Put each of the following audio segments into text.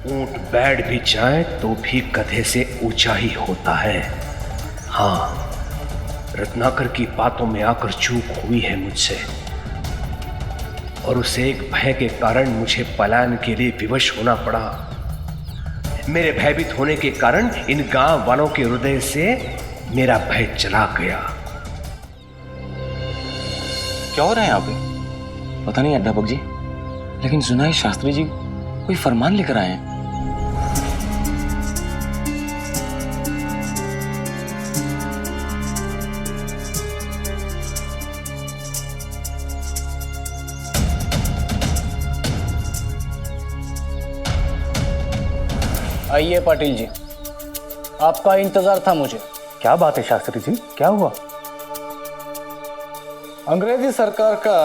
ऊंट बैठ भी जाए तो भी गधे से ऊंचा ही होता है। हाँ, रत्नाकर की बातों में आकर चूक हुई है मुझसे, और उसे एक भय के कारण मुझे पलायन के लिए विवश होना पड़ा। मेरे भयभीत होने के कारण इन गांव वालों के हृदय से मेरा भय चला गया। क्या हो रहा है यहाँ पे? पता नहीं अध्यापक जी, लेकिन सुना है शास्त्री जी कोई फरमान लेकर आए हैं। आइए पाटिल जी, आपका इंतजार था मुझे। क्या बात है शास्त्री जी, क्या हुआ? अंग्रेजी सरकार का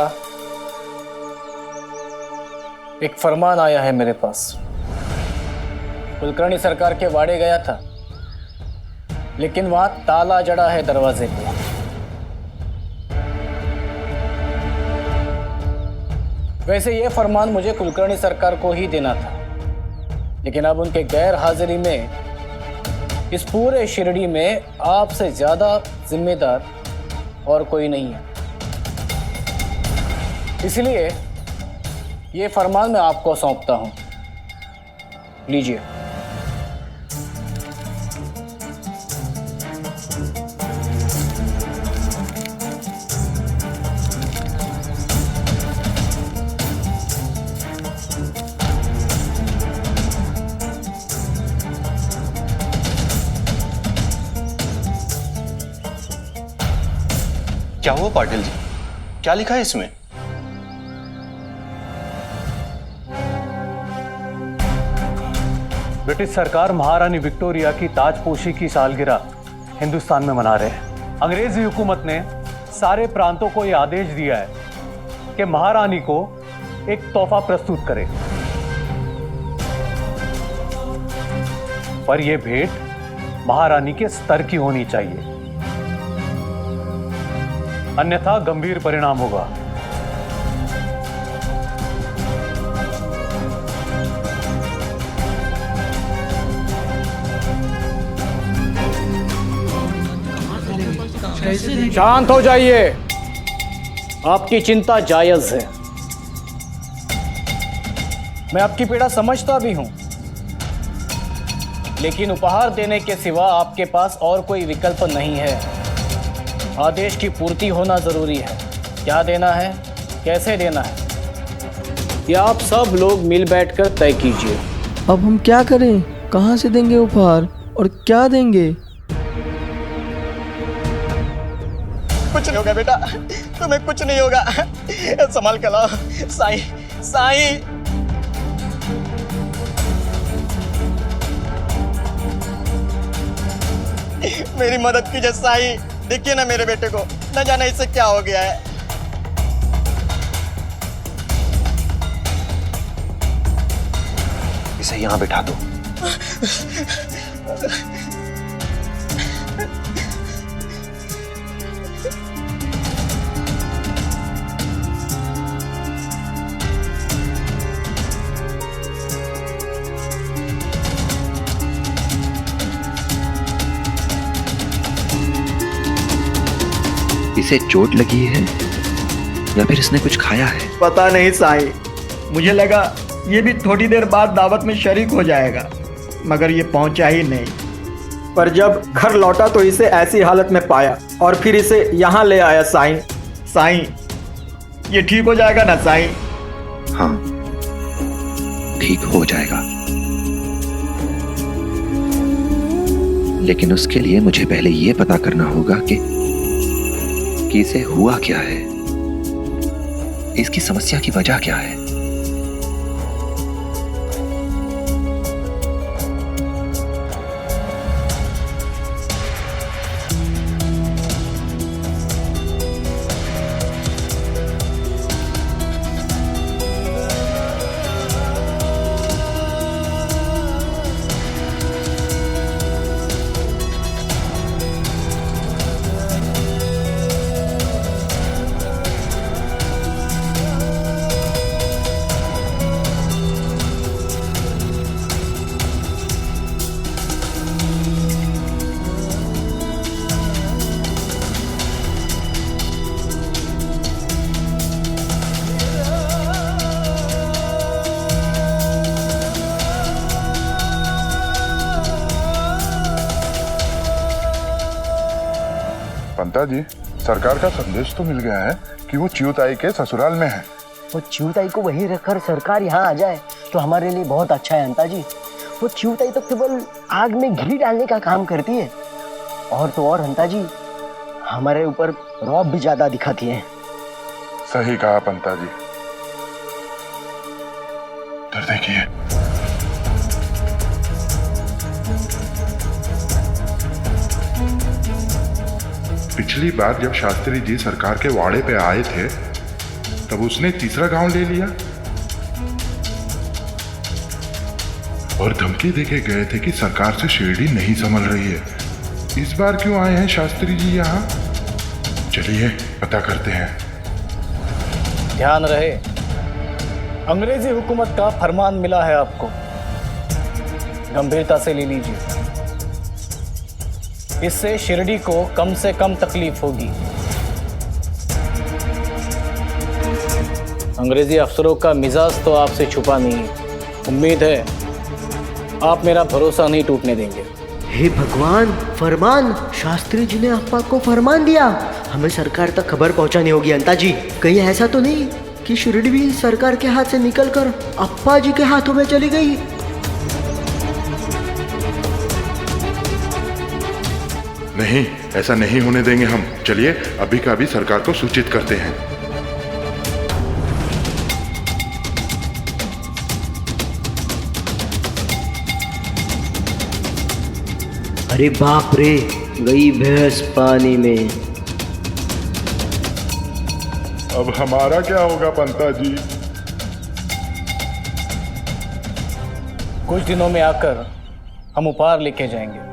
एक फरमान आया है मेरे पास। कुलकर्णी सरकार के वाड़े गया था, लेकिन वहां ताला जड़ा है दरवाजे पे। वैसे यह फरमान मुझे कुलकर्णी सरकार को ही देना था, लेकिन अब उनके गैर हाजिरी में इस पूरे शिरडी में आपसे ज्यादा जिम्मेदार और कोई नहीं है। इसलिए ये फरमान मैं आपको सौंपता हूं, लीजिए। क्या हुआ पाटिल जी, क्या लिखा है इसमें? ब्रिटिश सरकार महारानी विक्टोरिया की ताजपोशी की सालगिरह हिंदुस्तान में मना रहे हैं। अंग्रेजी हुकूमत ने सारे प्रांतों को यह आदेश दिया है कि महारानी को एक तोहफा प्रस्तुत करें, पर यह भेंट महारानी के स्तर की होनी चाहिए, अन्यथा गंभीर परिणाम होगा। शांत हो जाइए, आपकी चिंता जायज है। मैं आपकी पीड़ा समझता भी हूं, लेकिन उपहार देने के सिवा आपके पास और कोई विकल्प नहीं है। आदेश की पूर्ति होना जरूरी है। क्या देना है, कैसे देना है, यह आप सब लोग मिल बैठकर तय कीजिए। अब हम क्या करें? कहां से देंगे उपहार और क्या देंगे? कुछ नहीं होगा बेटा, तुम्हें कुछ नहीं होगा। संभाल कर लाओ। साईं, साईं। मेरी मदद कीजिए साईं। देखिए ना मेरे बेटे को, न जाने इससे क्या हो गया है। इसे यहां बिठा दो। इसे चोट लगी है या फिर इसने कुछ खाया है? पता नहीं साईं, मुझे लगा ये भी थोड़ी देर बाद दावत में शरीक हो जाएगा, मगर ये पहुंचा ही नहीं। पर जब घर लौटा तो इसे ऐसी हालत में पाया और फिर इसे यहाँ ले आया साईं। साईं, ये ठीक हो जाएगा ना साईं? हाँ, ठीक हो जाएगा, लेकिन उसके लिए मुझे पहले ये पता करना होगा कि इसे हुआ क्या है, इसकी समस्या की वजह क्या है। पंता जी, सरकार का संदेश तो मिल गया है कि वो चिऊताई के ससुराल में है। वो चिऊताई को वहीं रखकर सरकार यहाँ आ जाए तो हमारे लिए बहुत अच्छा है अंता जी। वो चिऊताई तो केवल आग में घी डालने का काम करती है, और तो और अंता जी हमारे ऊपर रौब भी ज्यादा दिखाती है। सही कहा पंता जी। इधर देखिए, पिछली बार जब शास्त्री जी सरकार के वाड़े पे आए थे तब उसने तीसरा गांव ले लिया और धमकी देके गए थे कि सरकार से शिरडी नहीं संभल रही है। इस बार क्यों आए हैं शास्त्री जी यहाँ? चलिए पता करते हैं। ध्यान रहे, अंग्रेजी हुकूमत का फरमान मिला है आपको, गंभीरता से ले लीजिए। इससे शिरडी को कम से कम तकलीफ होगी। अंग्रेजी अफसरों का मिजाज तो आपसे छुपा नहीं है। उम्मीद है आप मेरा भरोसा नहीं टूटने देंगे। हे भगवान, फरमान! शास्त्री जी ने अप्पा को फरमान दिया। हमें सरकार तक खबर पहुंचानी होगी अंता जी। कहीं ऐसा तो नहीं कि शिरडी भी सरकार के हाथ से निकलकर अप्पा जी के हाथों में चली गई? नहीं, ऐसा नहीं होने देंगे हम। चलिए अभी का अभी सरकार को सूचित करते हैं। अरे बाप रे, गई भैंस पानी में। अब हमारा क्या होगा पंता जी? कुछ दिनों में आकर हम उपहार लेके जाएंगे।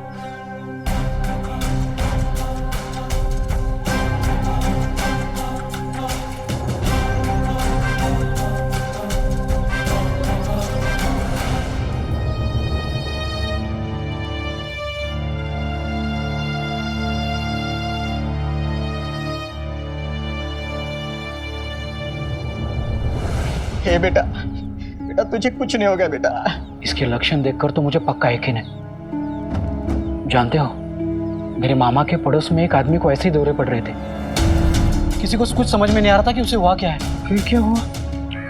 हे बेटा, बेटा तुझे कुछ नहीं होगा बेटा। इसके लक्षण देखकर तो मुझे पक्का यकीन है। जानते हो, मेरे मामा के पड़ोस में एक आदमी को ऐसे ही दौरे पड़ रहे थे। किसी को कुछ समझ में नहीं आ रहा था कि उसे हुआ क्या है। फिर क्या हुआ?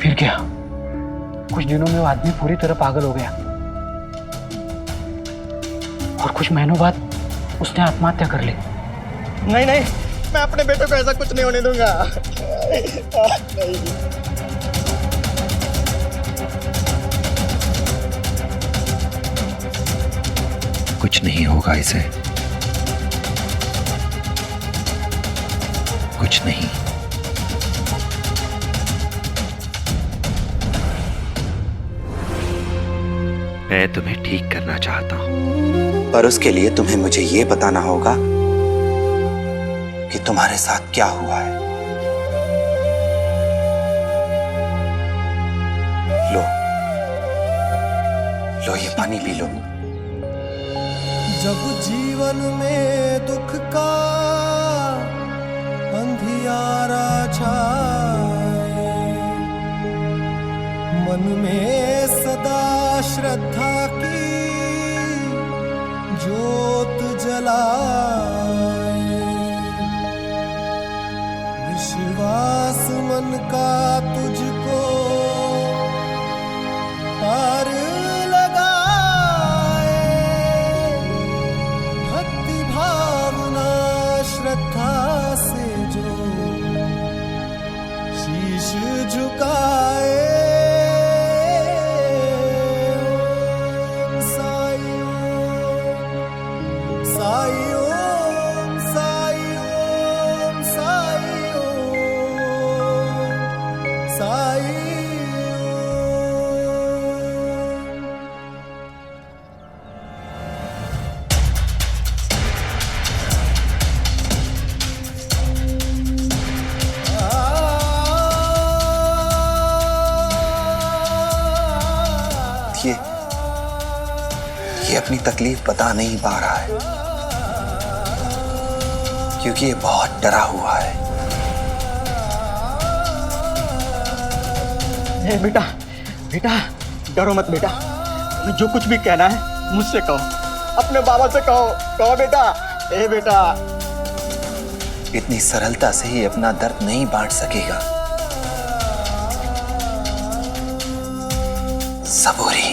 फिर क्या, कुछ दिनों में वो आदमी पूरी तरह पागल हो गया और कुछ महीनों बाद उसने आत्महत्या कर ली। नहीं नहीं, मैं अपने बेटे को ऐसा कुछ नहीं होने दूंगा। नहीं। कुछ नहीं होगा इसे, कुछ नहीं। मैं तुम्हें ठीक करना चाहता हूं, पर उसके लिए तुम्हें मुझे ये बताना होगा कि तुम्हारे साथ क्या हुआ है। लो लो, ये पानी पी लो। जब जीवन में दुख का अंधियारा छाए, मन में सदा श्रद्धा की ज्योत जलाए, विश्वास मन का तुझको पार श्रद्धा से जो शीश झुकाए, साई ओम, साई ओम, साई ओम, साई ओम, साई ओम। ये अपनी तकलीफ बता नहीं पा रहा है क्योंकि ये बहुत डरा हुआ है। हे बेटा, बेटा डरो मत बेटा। जो कुछ भी कहना है मुझसे कहो, अपने बाबा से कहो। कहो बेटा। हे बेटा। इतनी सरलता से ही अपना दर्द नहीं बांट सकेगा। सबूरी।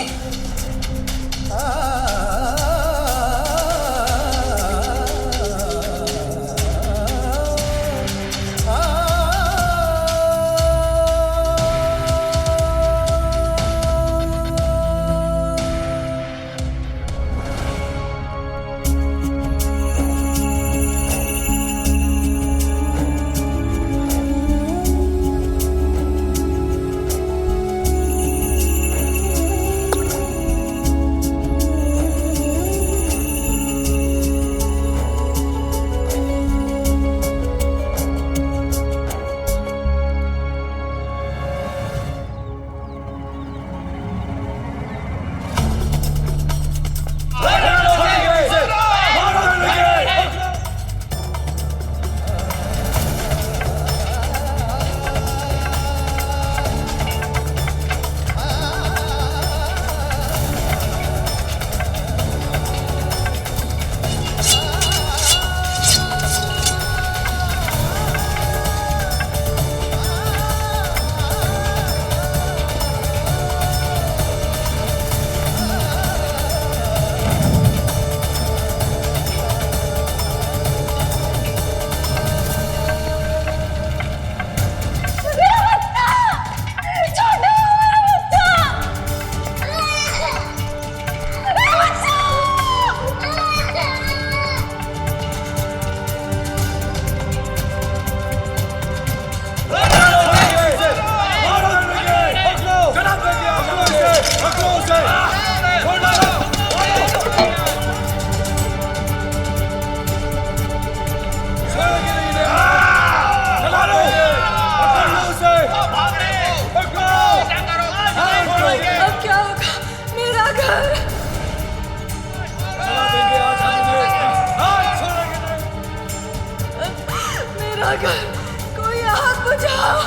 कोई आग बुझाओ।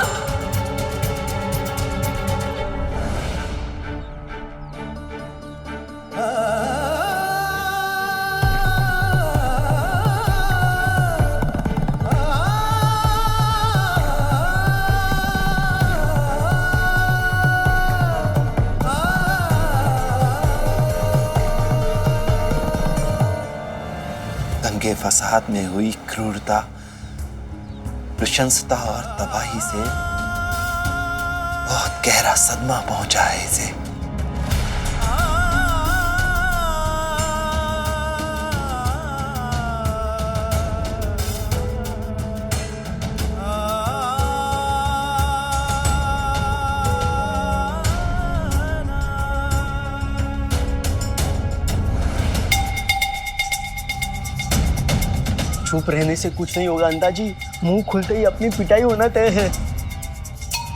दंगे फसाद में हुई क्रूरता, नृशंसता और तबाही से बहुत गहरा सदमा पहुंचा है इसे। चुप रहने से कुछ नहीं होगा अंदाजी, मुंह खुलते ही अपनी पिटाई होना तय है।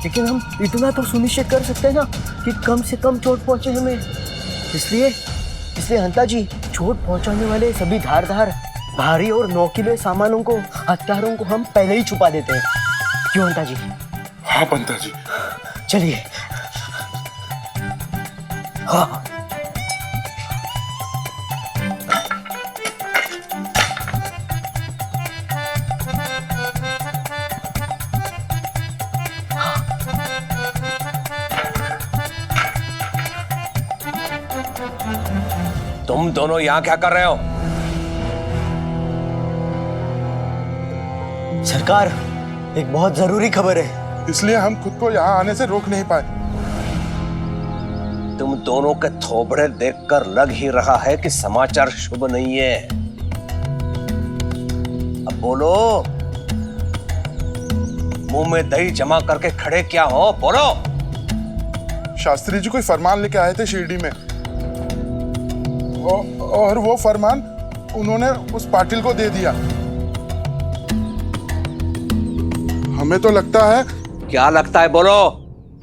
लेकिन हम इतना तो सुनिश्चित कर सकते हैं ना कि कम से कम चोट पहुंचे हमें। इसलिए हंता जी, चोट पहुंचाने वाले सभी धारदार, भारी और नोकीले सामानों को, हथियारों को हम पहले ही छुपा देते हैं। क्यों हंता जी? हाँ पंता जी। चलिए। हाँ। तुम दोनों यहां क्या कर रहे हो? सरकार, एक बहुत जरूरी खबर है। इसलिए हम खुद को यहाँ आने से रोक नहीं पाए। तुम दोनों के थोबड़े देखकर लग ही रहा है कि समाचार शुभ नहीं है। अब बोलो, मुंह में दही जमा करके खड़े क्या हो? बोलो। शास्त्री जी कोई फरमान लेके आए थे शिरडी में, और वो फरमान उन्होंने उस पाटिल को दे दिया। हमें तो लगता है। क्या लगता है? बोलो।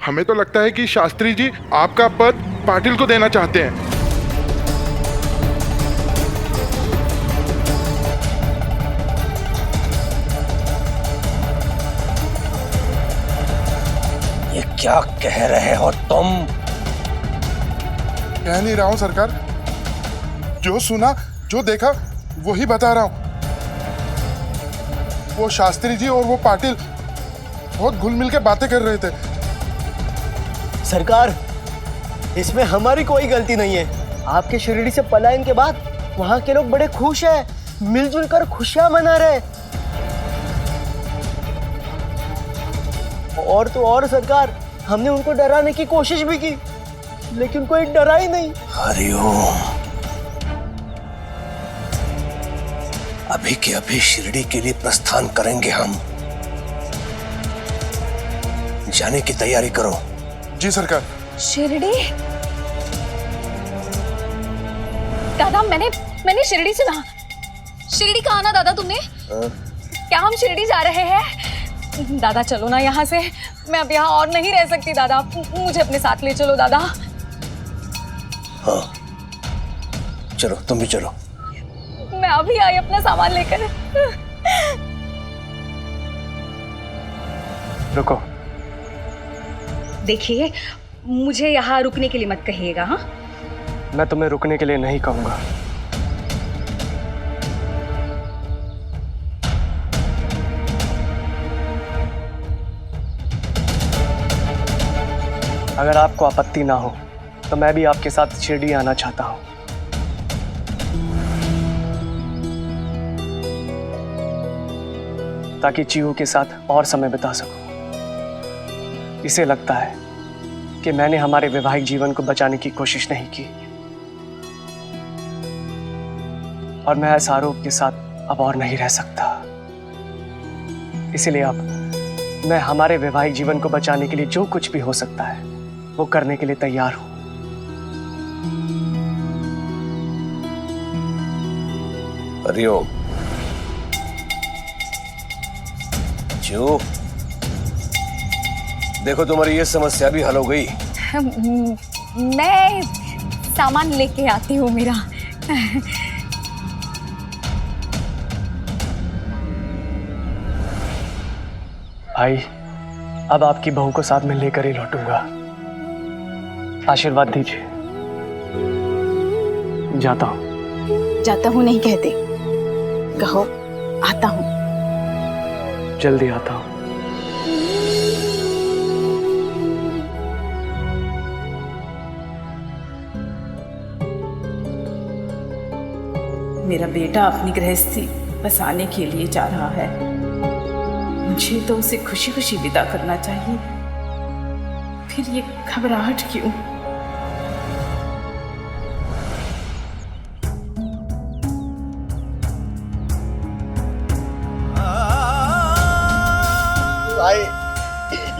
हमें तो लगता है कि शास्त्री जी आपका पद पाटिल को देना चाहते हैं। ये क्या कह रहे हो तुम? कह नहीं रहा हूं सरकार, जो सुना जो देखा वही बता रहा हूं। वो शास्त्री जी और वो पाटिल बहुत घुल मिल के बातें कर रहे थे। सरकार, इसमें हमारी कोई गलती नहीं है। आपके शिरडी से पलायन के बाद वहाँ के लोग बड़े खुश हैं, मिलजुल कर खुशियां मना रहे। और तो और सरकार, हमने उनको डराने की कोशिश भी की, लेकिन कोई डरा ही नहीं। हरिओम। अभी के अभी शिरडी के लिए प्रस्थान करेंगे हम। जाने की तैयारी करो। जी सरकार। शिरडी? दादा, मैंने शिरडी सुना। शिरडी कहाँ ना दादा तुमने? क्या हम शिरडी जा रहे हैं? दादा चलो ना यहाँ से, मैं अब यहाँ और नहीं रह सकती दादा, मुझे अपने साथ ले चलो दादा। हाँ चलो, तुम भी चलो। मैं अभी आई अपना सामान लेकर। रुको। देखिए, मुझे यहाँ रुकने के लिए मत कहिएगा। हाँ, मैं तुम्हें रुकने के लिए नहीं कहूंगा। अगर आपको आपत्ति ना हो तो मैं भी आपके साथ शिरडी आना चाहता हूं। ताकि चीहू के साथ और समय बिता सकूं। इसे लगता है कि मैंने हमारे वैवाहिक जीवन को बचाने की कोशिश नहीं की और मैं इस आरोप के साथ अब और नहीं रह सकता। इसलिए अब मैं हमारे वैवाहिक जीवन को बचाने के लिए जो कुछ भी हो सकता है वो करने के लिए तैयार हूं। हरिओम। जो देखो, तुम्हारी ये समस्या भी हल हो गई। मैं सामान लेके आती हूँ मेरा। भाई, अब आपकी बहू को साथ में लेकर ही लौटूंगा। आशीर्वाद दीजिए। जाता हूं। जाता हूँ नहीं कहते, कहो आता हूँ। जल्दी आता हूं। मेरा बेटा अपनी गृहस्थी बसाने के लिए जा रहा है, मुझे तो उसे खुशी खुशी विदा करना चाहिए। फिर ये घबराहट क्यों? साईं,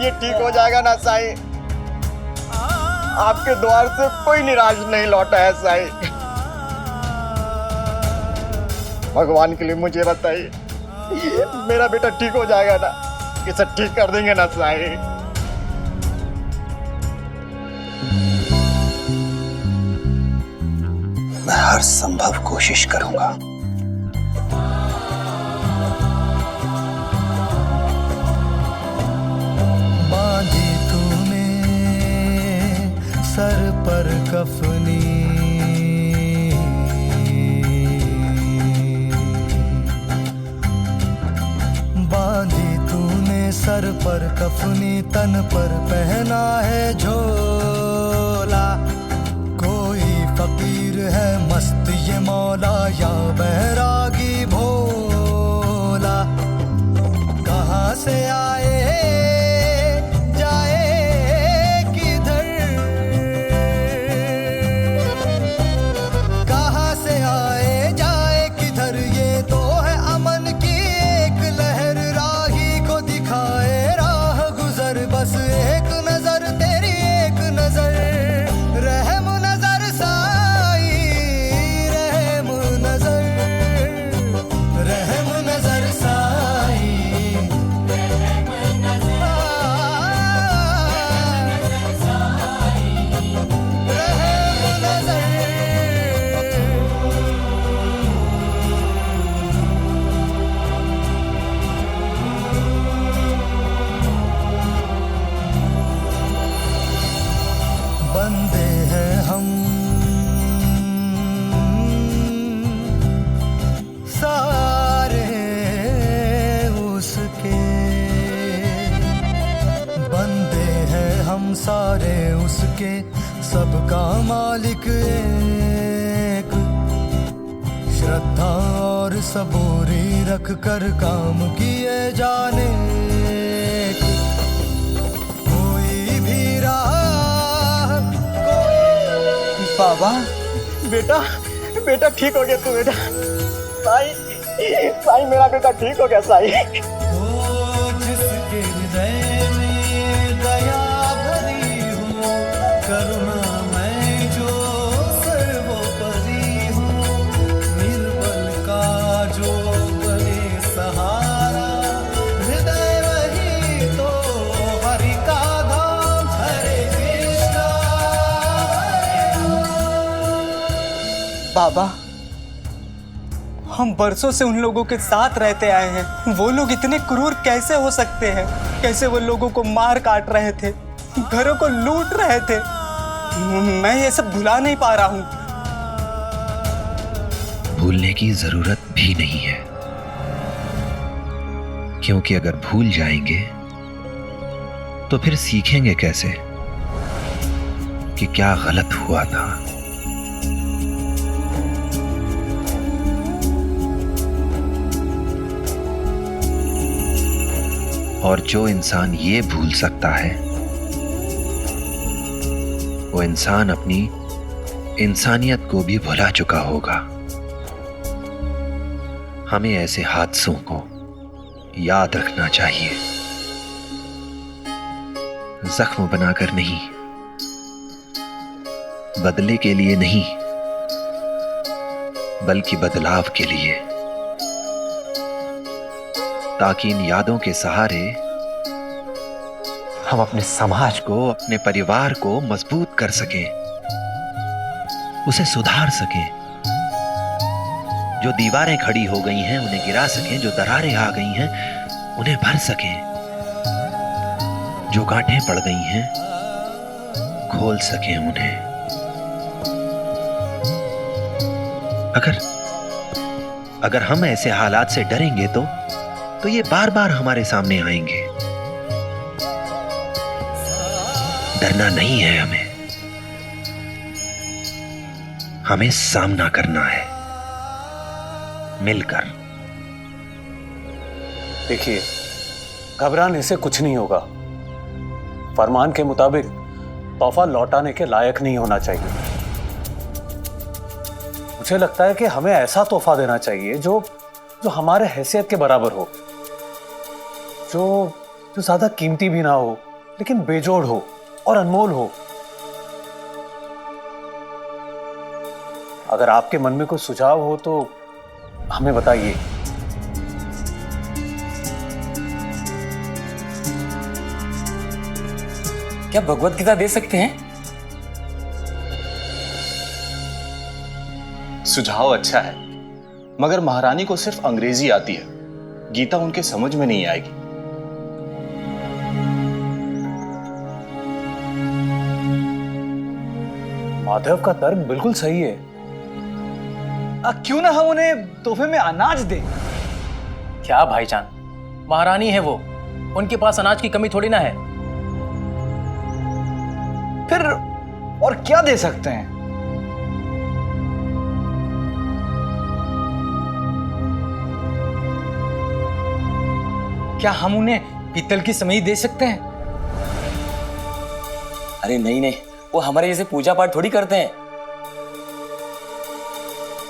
ये ठीक हो जाएगा ना साईं? आपके द्वार से कोई निराश नहीं लौटा है साईं। भगवान के लिए मुझे बताइए, मेरा बेटा ठीक हो जाएगा ना? इसे ठीक कर देंगे ना साईं? मैं हर संभव कोशिश करूंगा। बांधी तूने सर पर कफनी, बांधी तूने सर पर कफनी, तन पर पहना है झोला। कोई फकीर है मस्त ये मौला या बैरागी भोला। कहाँ से आए जाए किधर, कहाँ से आए जाए किधर, ये तो है अमन की एक लहर। राही को दिखाए राह गुजर, बस एक नजर तेरी एक नजर। रहम नजर साई, रहम नजर, रहम नजर साई, रहम के सबका मालिक एक, श्रद्धा और सबूरी रख कर काम किए जाने कोई भी राह बाबा, बेटा बेटा ठीक हो गया तू बेटा। साईं, साईं मेरा बेटा ठीक हो गया साईं। जिसके हृदय में दया भरी हो, करुणा मैं जो सर्वोपरि हूँ, निर्बल का जो बने सहारा, हृदय वही तो हरि का धाम। हरे कृष्णा बाबा, हम बरसों से उन लोगों के साथ रहते आए हैं। वो लोग इतने क्रूर कैसे हो सकते हैं? कैसे वो लोगों को मार काट रहे थे, घरों को लूट रहे थे। मैं ये सब भुला नहीं पा रहा हूं। भूलने की जरूरत भी नहीं है, क्योंकि अगर भूल जाएंगे तो फिर सीखेंगे कैसे कि क्या गलत हुआ था। और जो इंसान ये भूल सकता है, वो इंसान अपनी इंसानियत को भी भुला चुका होगा। हमें ऐसे हादसों को याद रखना चाहिए, जख्म बनाकर नहीं, बदले के लिए नहीं, बल्कि बदलाव के लिए, ताकि इन यादों के सहारे हम अपने समाज को, अपने परिवार को मजबूत कर सकें, उसे सुधार सकें। जो दीवारें खड़ी हो गई हैं उन्हें गिरा सकें, जो दरारें आ गई हैं उन्हें भर सकें, जो गांठें पड़ गई हैं खोल सकें उन्हें। अगर हम ऐसे हालात से डरेंगे तो ये बार बार हमारे सामने आएंगे। डरना नहीं है हमें सामना करना है मिलकर। देखिए, घबराने से कुछ नहीं होगा। फरमान के मुताबिक तोहफा लौटाने के लायक नहीं होना चाहिए। मुझे लगता है कि हमें ऐसा तोहफा देना चाहिए जो हमारे हैसियत के बराबर हो, जो ज्यादा कीमती भी ना हो लेकिन बेजोड़ हो और अनमोल हो। अगर आपके मन में कोई सुझाव हो तो हमें बताइए। क्या भगवत गीता दे सकते हैं? सुझाव अच्छा है, मगर महारानी को सिर्फ अंग्रेजी आती है, गीता उनके समझ में नहीं आएगी। माधव का तर्क बिल्कुल सही है। क्यों ना हम उन्हें तोहफे में अनाज दें? क्या भाईजान, महारानी है वो, उनके पास अनाज की कमी थोड़ी ना है। फिर और क्या दे सकते हैं? क्या हम उन्हें पीतल की समई दे सकते हैं? अरे नहीं, वो हमारे जैसे पूजा पाठ थोड़ी करते हैं।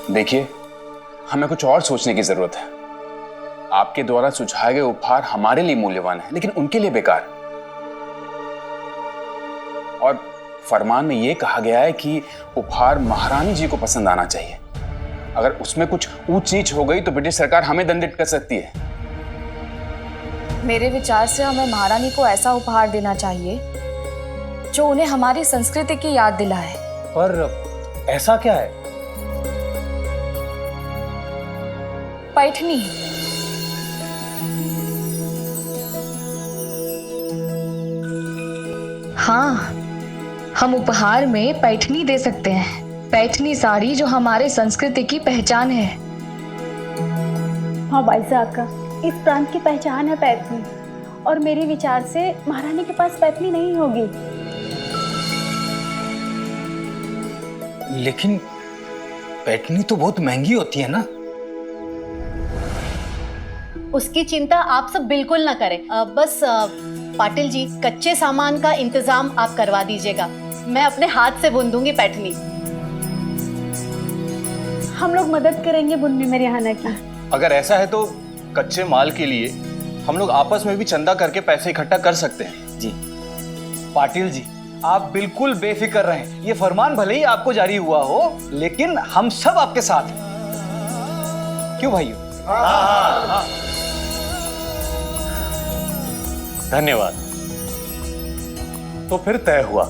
देखिए, हमें कुछ और सोचने की जरूरत है। आपके द्वारा सुझाए गए उपहार हमारे लिए मूल्यवान है, लेकिन उनके लिए बेकार। और फरमान में यह कहा गया है कि उपहार महारानी जी को पसंद आना चाहिए। अगर उसमें कुछ ऊंच नीच हो गई तो ब्रिटिश सरकार हमें दंडित कर सकती है। मेरे विचार से हमें महारानी को ऐसा उपहार देना चाहिए जो उन्हें हमारी संस्कृति की याद दिलाए। पर ऐसा क्या है? पैठनी। हाँ, हम उपहार में पैठनी दे सकते हैं। पैठनी साड़ी जो हमारे संस्कृति की पहचान है। हाँ भाई साहब, इस प्रांत की पहचान है पैठनी, और मेरे विचार से महारानी के पास पैठनी नहीं होगी। लेकिन पैठनी तो बहुत महंगी होती है ना। उसकी चिंता आप सब बिल्कुल ना करें। बस पाटिल जी, कच्चे सामान का इंतजाम आप करवा दीजिएगा। मैं अपने हाथ से बुन दूंगी पैठनी। हम लोग मदद करेंगे बुनने में रिहाना की। अगर ऐसा है तो कच्चे माल के लिए हम लोग आपस में भी चंदा करके पैसे इकट्ठा कर सकते हैं। जी पाटिल जी, आप बिल्कुल बेफिक्र रहें। ये फरमान भले ही आपको जारी हुआ हो, लेकिन हम सब आपके साथ हैं। क्यों भाइयों? हाँ। धन्यवाद। तो फिर तय हुआ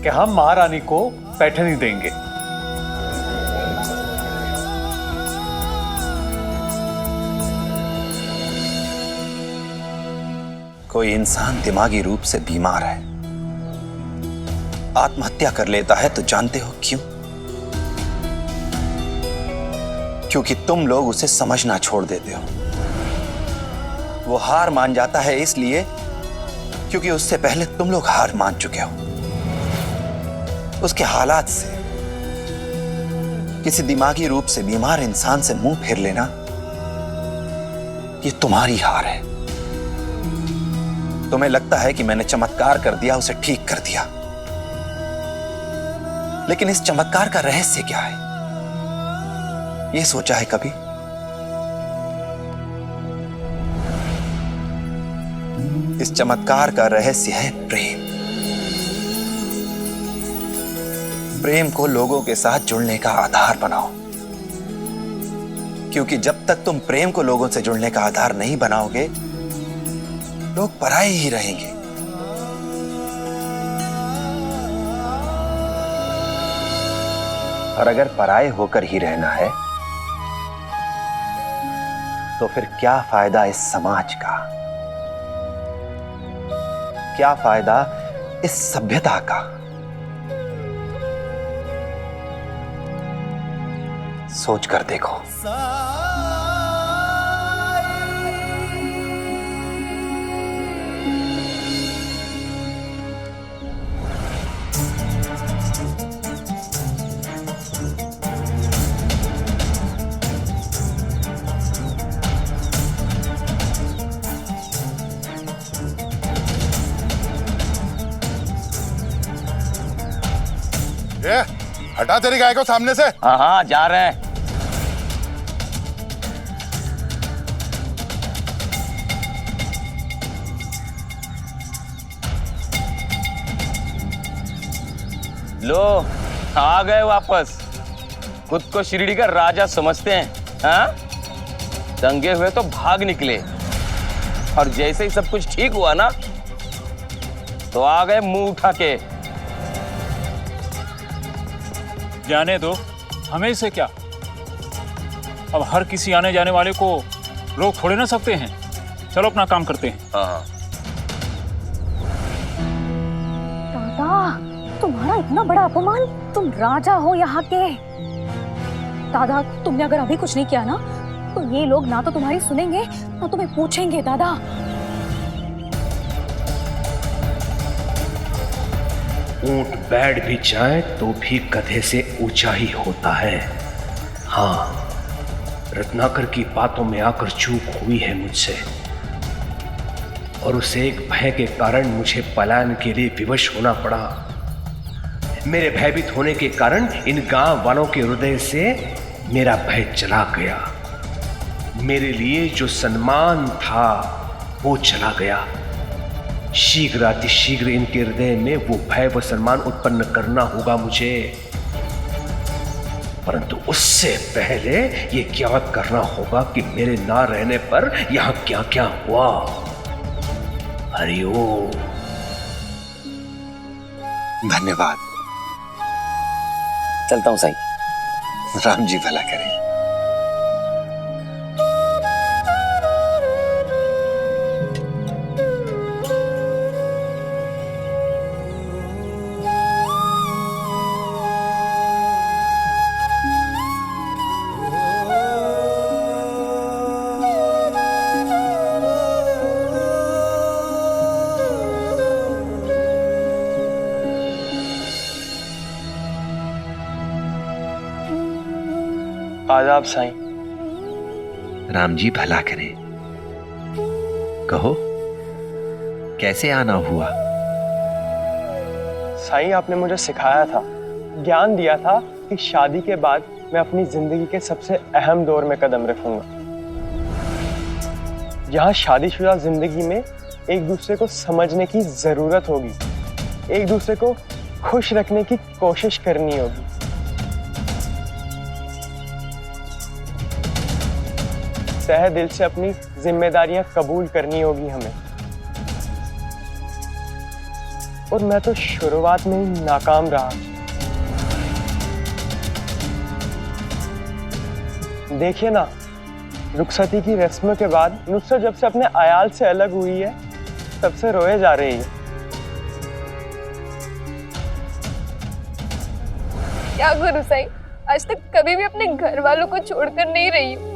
कि हम महारानी को पैठनी देंगे। कोई इंसान दिमागी रूप से बीमार है, आत्महत्या कर लेता है, तो जानते हो क्यों? क्योंकि तुम लोग उसे समझना छोड़ देते हो। वो हार मान जाता है इसलिए क्योंकि उससे पहले तुम लोग हार मान चुके हो। उसके हालात से किसी दिमागी रूप से बीमार इंसान से मुंह फेर लेना, ये तुम्हारी हार है। तुम्हें लगता है कि मैंने चमत्कार कर दिया, उसे ठीक कर दिया, लेकिन इस चमत्कार का रहस्य क्या है? यह सोचा है कभी? इस चमत्कार का रहस्य है प्रेम। प्रेम को लोगों के साथ जुड़ने का आधार बनाओ, क्योंकि जब तक तुम प्रेम को लोगों से जुड़ने का आधार नहीं बनाओगे, लोग पराये ही रहेंगे। और अगर पराये होकर ही रहना है, तो फिर क्या फायदा इस समाज का? क्या फायदा इस सभ्यता का? सोच कर देखो। ये हटा तेरी गाय को सामने से। हाँ हाँ, जा रहे हैं। लो, आ गए वापस। खुद को शिरडी का राजा समझते हैं, हाँ? दंगे हुए तो भाग निकले, और जैसे ही सब कुछ ठीक हुआ ना, तो आ गए मुंह उठा के। जाने दो, हमें से क्या? अब हर किसी आने जाने वाले को रोक थोड़े ना सकते हैं। चलो अपना काम करते हैं। हाँ। दादा, तुम्हारा इतना बड़ा अपमान! तुम राजा हो यहाँ के। दादा, तुमने अगर अभी कुछ नहीं किया ना, तो ये लोग ना तो तुम्हारी सुनेंगे ना तुम्हें पूछेंगे। दादा, ऊंट बैठ भी जाए तो भी गधे से ऊंचा ही होता है। हाँ, रत्नाकर की बातों में आकर चूक हुई है मुझसे, और उस एक भय के कारण मुझे पलायन के लिए विवश होना पड़ा। मेरे भयभीत होने के कारण इन गांव वालों के हृदय से मेरा भय चला गया। मेरे लिए जो सम्मान था वो चला गया। शीघ्र अतिशीघ्र इनके हृदय में वो भय व सम्मान उत्पन्न करना होगा मुझे, परंतु उससे पहले ये ज्ञात करना होगा कि मेरे ना रहने पर यहां क्या क्या हुआ। हरिओम। धन्यवाद। चलता हूं साईं। राम जी भला करें। आदाब साईं। राम जी भला करें। कहो कैसे आना हुआ? साईं, आपने मुझे सिखाया था, ज्ञान दिया था कि शादी के बाद मैं अपनी जिंदगी के सबसे अहम दौर में कदम रखूंगा, जहां शादीशुदा जिंदगी में एक दूसरे को समझने की जरूरत होगी, एक दूसरे को खुश रखने की कोशिश करनी होगी। तहे दिल से अपनी जिम्मेदारियां कबूल करनी होगी हमें। और मैं तो शुरुआत में ही नाकाम रहा। देखिए ना, रुखसती की रस्म के बाद नुसरत जब से अपने अयाल से अलग हुई है, तब से रोए जा रही है। क्या करूं साईं, आज तक कभी भी अपने घर वालों को छोड़कर नहीं रही हूँ।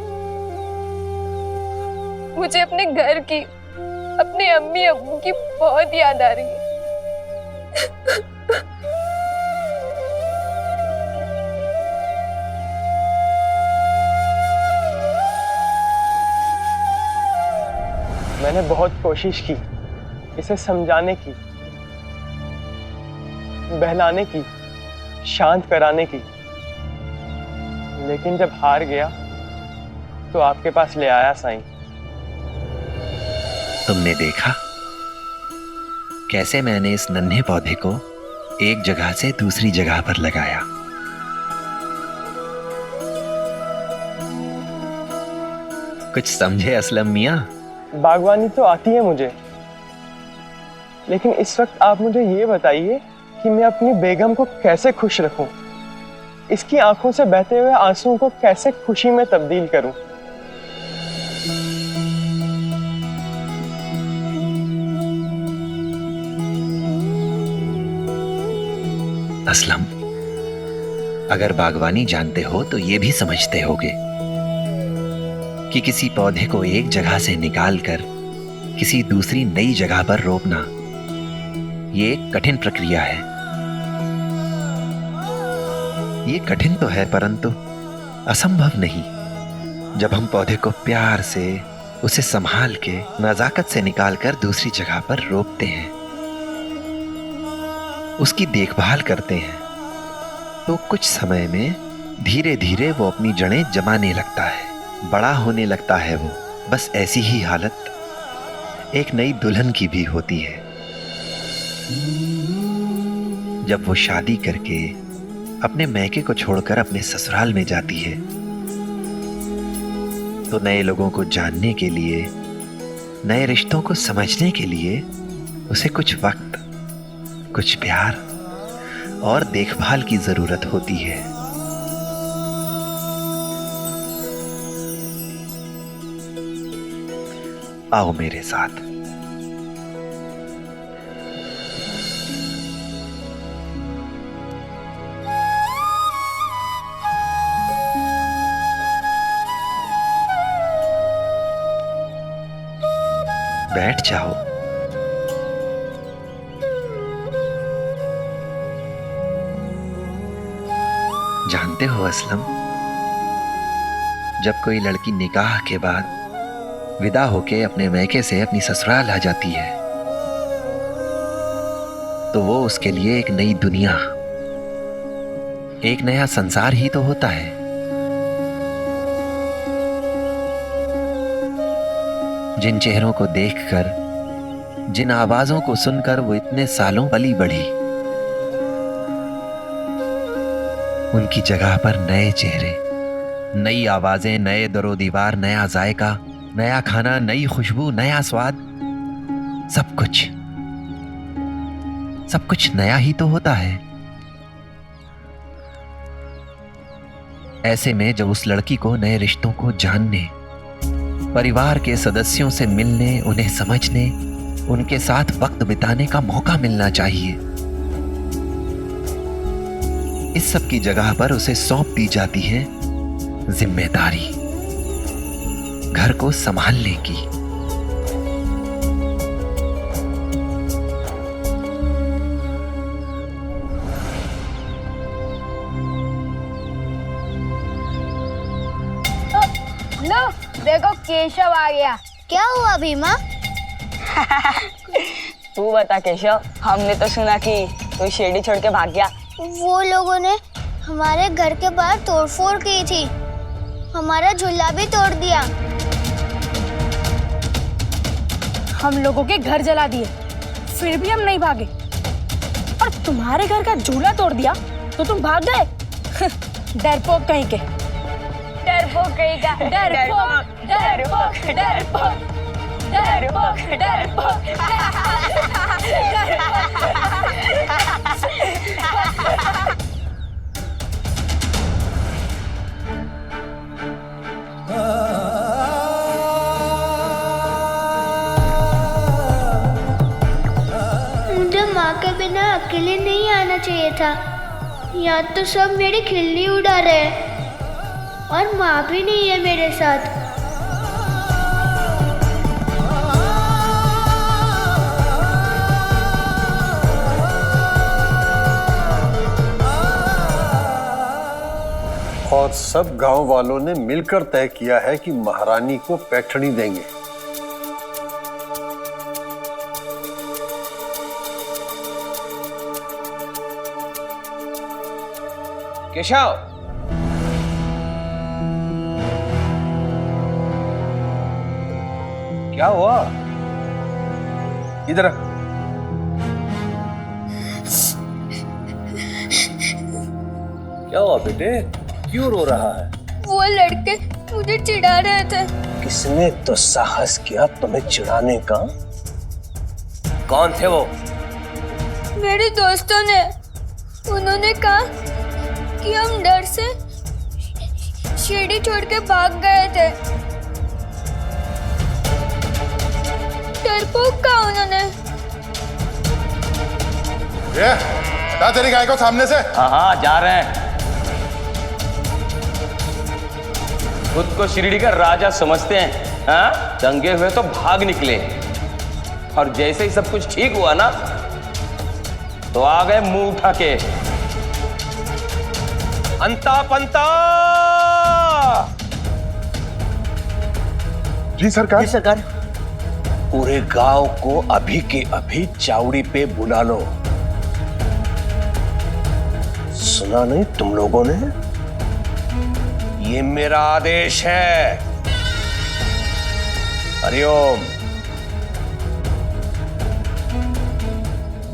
मुझे अपने घर की, अपने अम्मी अब्बू की बहुत याद आ रही है। मैंने बहुत कोशिश की इसे समझाने की, बहलाने की, शांत कराने की, लेकिन जब हार गया तो आपके पास ले आया साईं। तुमने देखा कैसे मैंने इस नन्हे पौधे को एक जगह से दूसरी जगह पर लगाया। कुछ समझे असलम मियां? बागवानी तो आती है मुझे, लेकिन इस वक्त आप मुझे ये बताइए कि मैं अपनी बेगम को कैसे खुश रखूं, इसकी आंखों से बहते हुए आंसुओं को कैसे खुशी में तब्दील करूं। असलम, अगर बागवानी जानते हो तो ये भी समझते होगे कि किसी पौधे को एक जगह से निकालकर किसी दूसरी नई जगह पर रोपना ये एक कठिन प्रक्रिया है। ये कठिन तो है परंतु असंभव नहीं। जब हम पौधे को प्यार से, उसे संभाल के, नजाकत से निकालकर दूसरी जगह पर रोपते हैं, उसकी देखभाल करते हैं, तो कुछ समय में धीरे धीरे वो अपनी जड़ें जमाने लगता है, बड़ा होने लगता है। वो बस ऐसी ही हालत एक नई दुल्हन की भी होती है। जब वो शादी करके अपने मैके को छोड़कर अपने ससुराल में जाती है, तो नए लोगों को जानने के लिए, नए रिश्तों को समझने के लिए उसे कुछ वक्त, कुछ प्यार और देखभाल की जरूरत होती है। आओ मेरे साथ। बैठ जाओ। जानते हो असलम, जब कोई लड़की निकाह के बाद विदा होके अपने मैके से अपनी ससुराल आ जाती है, तो वो उसके लिए एक नई दुनिया, एक नया संसार ही तो होता है। जिन चेहरों को देखकर, जिन आवाजों को सुनकर वो इतने सालों पली बढ़ी, उनकी जगह पर नए चेहरे, नई आवाजें, नए दरो दीवार, नया जायका, नया खाना, नई खुशबू, नया स्वाद, सब कुछ नया ही तो होता है। ऐसे में जब उस लड़की को नए रिश्तों को जानने, परिवार के सदस्यों से मिलने, उन्हें समझने, उनके साथ वक्त बिताने का मौका मिलना चाहिए। इस सब की जगह पर उसे सौंप दी जाती है जिम्मेदारी, घर को संभालने की। लो देखो केशव आ गया। क्या हुआ भीमा? तू बता केशव, हमने तो सुना कि तू शिरडी छोड़ के भाग गया। वो लोगों ने हमारे घर के बाहर तोड़फोड़ की थी, हमारा झूला भी तोड़ दिया। हम लोगों के घर जला दिए, फिर भी हम नहीं भागे। और तुम्हारे घर का झूला तोड़ दिया तो तुम भाग गए? डरपोक कहीं के। डरपोक कहीं का। डरपोक डरपोक डरपोक डरपोक डरपोक। मुझे माँ के बिना अकेले नहीं आना चाहिए था। यहाँ तो सब मेरी खिल्ली उड़ा रहे हैं और माँ भी नहीं है मेरे साथ। और सब गांव वालों ने मिलकर तय किया है कि महारानी को पैठणी देंगे। केशव, क्या हुआ? इधर क्या हुआ बेटे, क्यों रो रहा है? वो लड़के मुझे चिढ़ा रहे थे। किसने तो साहस किया तुम्हें चिढ़ाने का? कौन थे वो? मेरे दोस्तों ने। उन्होंने कहा कि हम डर से शिरडी छोड़ के भाग गए थे। डरपोक कहा उन्होंने। ये हटा तेरी गाय को सामने से। हाँ हाँ जा रहे हैं। खुद को शिरडी का राजा समझते हैं, हाँ? दंगे हुए तो भाग निकले और जैसे ही सब कुछ ठीक हुआ ना तो आ गए मुंह उठा के। अंता पंता। जी सरकार। जी सरकार। पूरे गांव को अभी के अभी चावड़ी पे बुला लो। सुना नहीं तुम लोगों ने? ये मेरा आदेश है। हरिओम।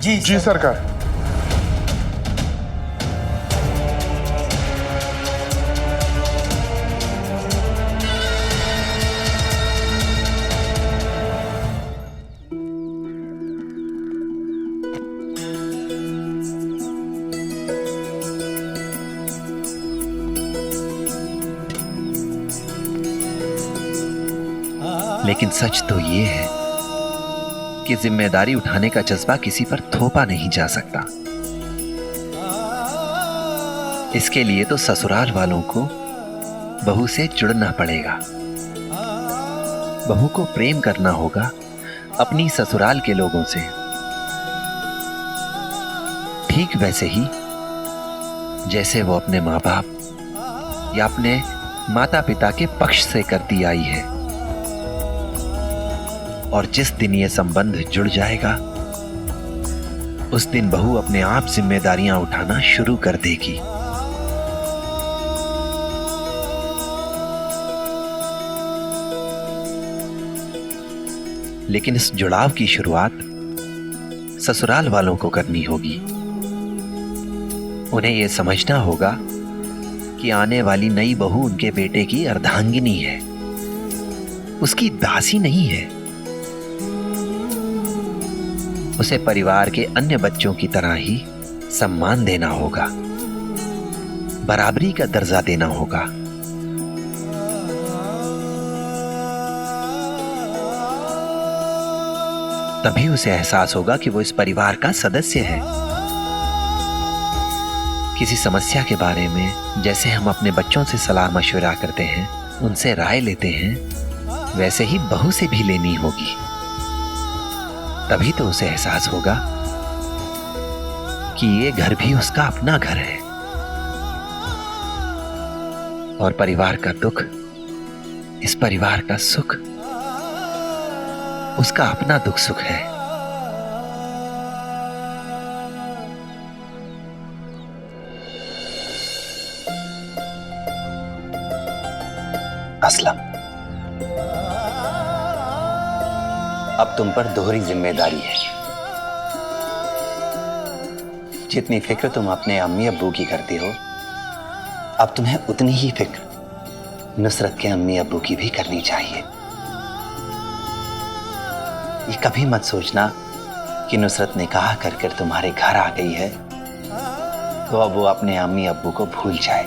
जी सरकार। लेकिन सच तो ये है कि जिम्मेदारी उठाने का जज्बा किसी पर थोपा नहीं जा सकता। इसके लिए तो ससुराल वालों को बहू से जुड़ना पड़ेगा। बहू को प्रेम करना होगा अपनी ससुराल के लोगों से, ठीक वैसे ही जैसे वो अपने माँ बाप या अपने माता पिता के पक्ष से करती आई है। और जिस दिन ये संबंध जुड़ जाएगा उस दिन बहू अपने आप जिम्मेदारियां उठाना शुरू कर देगी। लेकिन इस जुड़ाव की शुरुआत ससुराल वालों को करनी होगी। उन्हें यह समझना होगा कि आने वाली नई बहू उनके बेटे की अर्धांगिनी है, उसकी दासी नहीं है। उसे परिवार के अन्य बच्चों की तरह ही सम्मान देना होगा, बराबरी का दर्जा देना होगा। तभी उसे एहसास होगा कि वो इस परिवार का सदस्य है। किसी समस्या के बारे में जैसे हम अपने बच्चों से सलाह मशवरा करते हैं, उनसे राय लेते हैं, वैसे ही बहू से भी लेनी होगी। तभी तो उसे एहसास होगा कि ये घर भी उसका अपना घर है और परिवार का दुख इस परिवार का सुख उसका अपना दुख सुख है। असलम, अब तुम पर दोहरी जिम्मेदारी है। जितनी फिक्र तुम अपने अम्मी अब्बू की करती हो, अब तुम्हें उतनी ही फिक्र नुसरत के अम्मी अब्बू की भी करनी चाहिए। ये कभी मत सोचना कि नुसरत निकाह कर कर तुम्हारे घर आ गई है तो अब वो अपने अम्मी अब्बू को भूल जाए।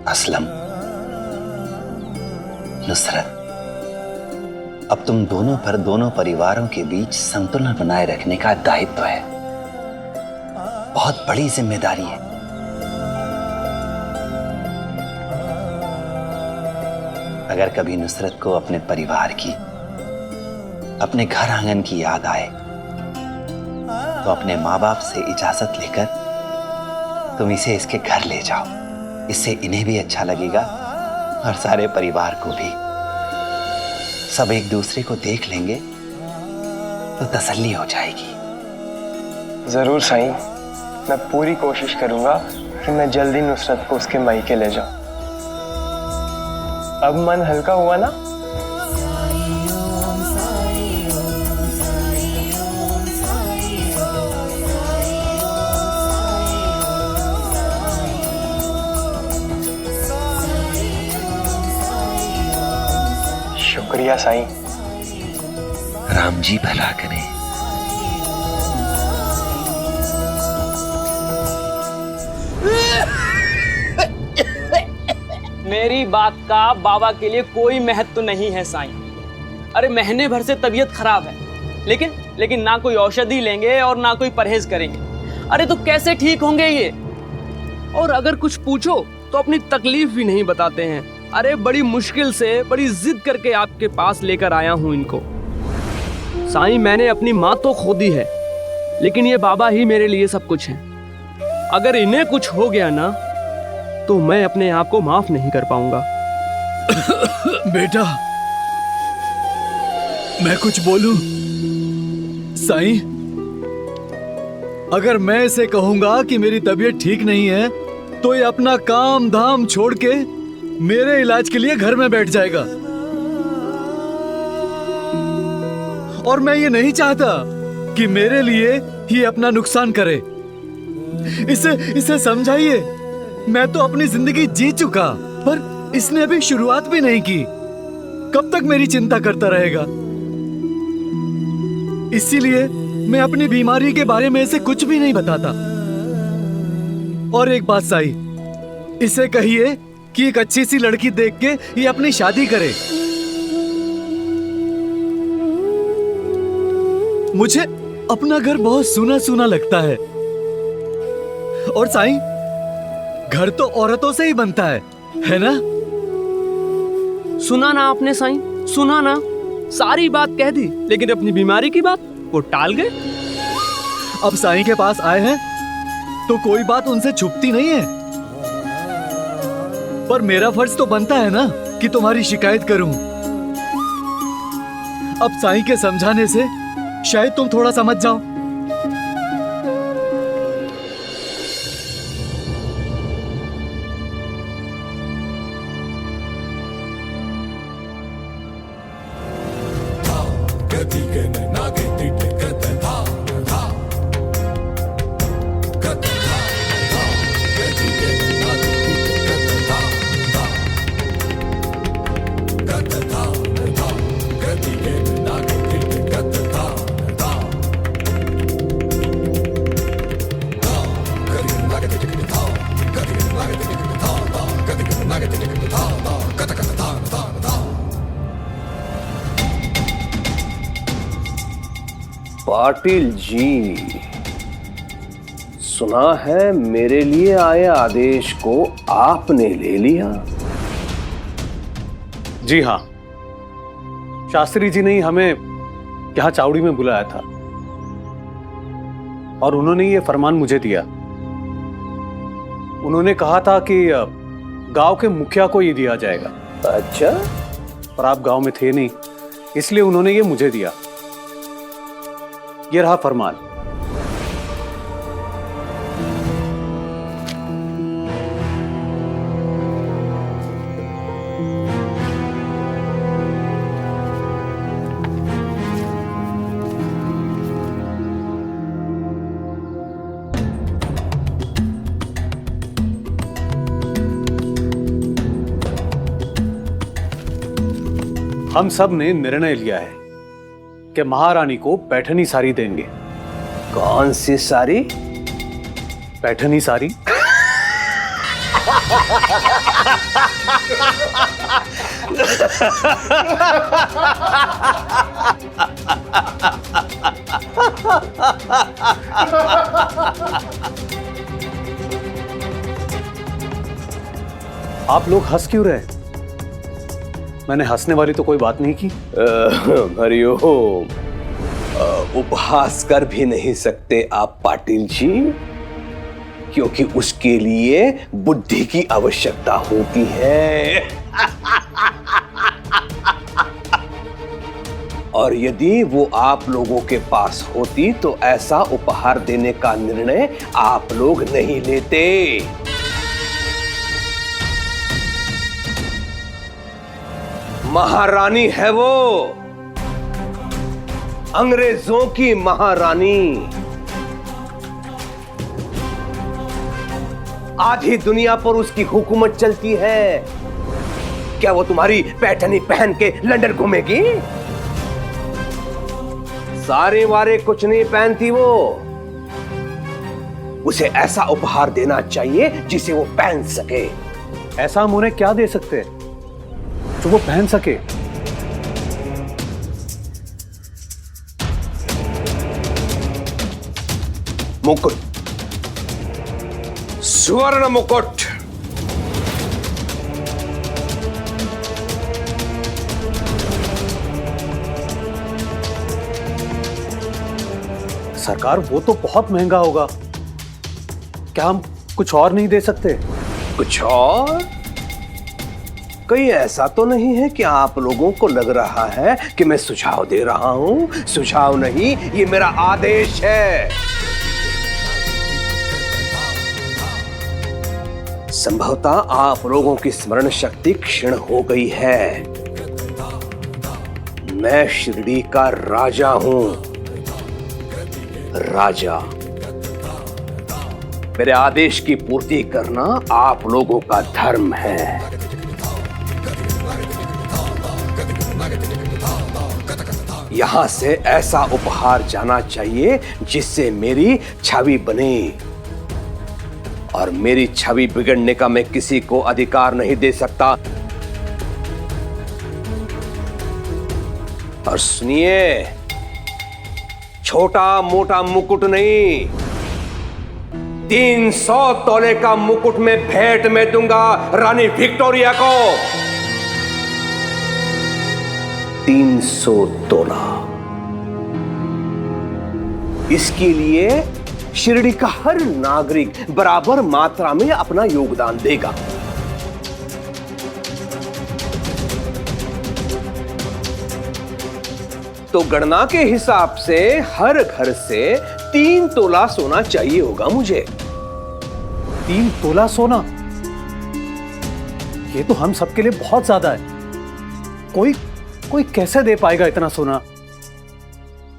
असलम, नुसरत, अब तुम दोनों पर दोनों परिवारों के बीच संतुलन बनाए रखने का दायित्व है। बहुत बड़ी जिम्मेदारी है। अगर कभी नुसरत को अपने परिवार की, अपने घर आंगन की याद आए तो अपने माँ बाप से इजाजत लेकर तुम इसे इसके घर ले जाओ। इससे इन्हें भी अच्छा लगेगा और सारे परिवार को भी। सब एक दूसरे को देख लेंगे तो तसल्ली हो जाएगी। जरूर साईं, मैं पूरी कोशिश करूंगा कि मैं जल्दी नुसरत को उसके मायके ले जाऊं। अब मन हल्का हुआ ना? शुक्रिया साईं। राम जी भला करें। मेरी बात का बाबा के लिए कोई महत्व नहीं है साईं। अरे महीने भर से तबीयत खराब है, लेकिन ना कोई औषधि लेंगे और ना कोई परहेज करेंगे। अरे तो कैसे ठीक होंगे ये? और अगर कुछ पूछो तो अपनी तकलीफ भी नहीं बताते हैं। अरे बड़ी मुश्किल से, बड़ी जिद करके आपके पास लेकर आया हूं इनको। साईं, मैंने अपनी माँ तो खो दी है, लेकिन ये बाबा ही मेरे लिए सब कुछ है। अगर इन्हें कुछ हो गया ना तो मैं अपने आप को माफ नहीं कर पाऊंगा। बेटा, मैं कुछ बोलूं? साईं, अगर मैं इसे कहूंगा कि मेरी तबीयत ठीक नहीं है तो ये अपना काम धाम छोड़ के मेरे इलाज के लिए घर में बैठ जाएगा। और मैं ये नहीं चाहता कि मेरे लिए ही अपना नुकसान करे। इसे समझाइए। मैं तो अपनी जिंदगी जी चुका, पर इसने अभी शुरुआत भी नहीं की। कब तक मेरी चिंता करता रहेगा? इसीलिए मैं अपनी बीमारी के बारे में इसे कुछ भी नहीं बताता। और एक बात साई, इसे कहिए कि एक अच्छी सी लड़की देख के ये अपनी शादी करे। मुझे अपना घर बहुत सूना सूना लगता है। और साईं, घर तो औरतों से ही बनता है ना? सुना ना आपने साईं, सुना ना? सारी बात कह दी, लेकिन अपनी बीमारी की बात वो टाल गए। अब साईं के पास आए हैं तो कोई बात उनसे छुपती नहीं है। पर मेरा फर्ज तो बनता है ना कि तुम्हारी शिकायत करूं। अब साईं के समझाने से शायद तुम थोड़ा समझ जाओ। पाटिल जी, सुना है मेरे लिए आए आदेश को आपने ले लिया। जी हाँ, शास्त्री जी ने ही हमें यहाँ चावड़ी में बुलाया था और उन्होंने ये फरमान मुझे दिया। उन्होंने कहा था कि गांव के मुखिया को ये दिया जाएगा। अच्छा, पर आप गांव में थे नहीं, इसलिए उन्होंने ये मुझे दिया। ये रहा फरमान। हम सब ने निर्णय लिया है कि महारानी को पैठनी साड़ी देंगे। कौन सी साड़ी? पैठनी साड़ी। आप लोग हंस क्यों रहे? मैंने हंसने वाली तो कोई बात नहीं की। हरिओम, उपहास कर भी नहीं सकते आप पाटिल जी, क्योंकि उसके लिए बुद्धि की आवश्यकता होती है। और यदि वो आप लोगों के पास होती तो ऐसा उपहार देने का निर्णय आप लोग नहीं लेते। महारानी है वो, अंग्रेजों की महारानी। आधी दुनिया पर उसकी हुकूमत चलती है। क्या वो तुम्हारी पैठनी पहन के लंदन घूमेगी? सारे वारे कुछ नहीं पहनती वो। उसे ऐसा उपहार देना चाहिए जिसे वो पहन सके। ऐसा हम उन्हें क्या दे सकते हैं जो वो पहन सके? मुकुट, स्वर्ण मुकुट। सरकार, वो तो बहुत महंगा होगा। क्या हम कुछ और नहीं दे सकते? कुछ और? कहीं ऐसा तो नहीं है कि आप लोगों को लग रहा है कि मैं सुझाव दे रहा हूं? सुझाव नहीं, ये मेरा आदेश है। संभवतः आप लोगों की स्मरण शक्ति क्षीण हो गई है। मैं शिरडी का राजा हूं, राजा। मेरे आदेश की पूर्ति करना आप लोगों का धर्म है। यहां से ऐसा उपहार जाना चाहिए जिससे मेरी छवि बने, और मेरी छवि बिगड़ने का मैं किसी को अधिकार नहीं दे सकता। और सुनिए, छोटा मोटा मुकुट नहीं, 300 तोले का मुकुट में भेंट में दूंगा रानी विक्टोरिया को। 300 तोला। इसके लिए शिरडी का हर नागरिक बराबर मात्रा में अपना योगदान देगा। तो गणना के हिसाब से हर घर से 3 तोला सोना चाहिए होगा मुझे। 3 तोला सोना? ये तो हम सबके लिए बहुत ज्यादा है। कोई कैसे दे पाएगा इतना सोना?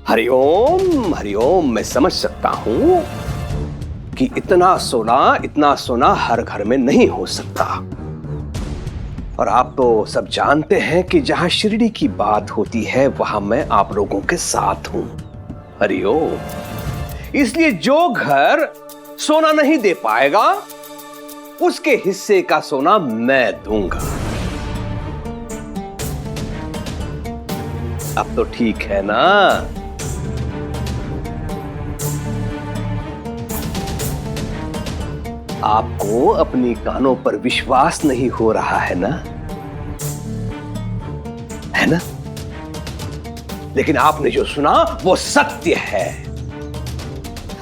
हरिओम, हरिओम, मैं समझ सकता हूं कि इतना सोना हर घर में नहीं हो सकता। और आप तो सब जानते हैं कि जहां शिरडी की बात होती है वहां मैं आप लोगों के साथ हूं। हरिओम। इसलिए जो घर सोना नहीं दे पाएगा उसके हिस्से का सोना मैं दूंगा। अब तो ठीक है ना? आपको अपनी कानों पर विश्वास नहीं हो रहा है ना? है ना? लेकिन आपने जो सुना वो सत्य है।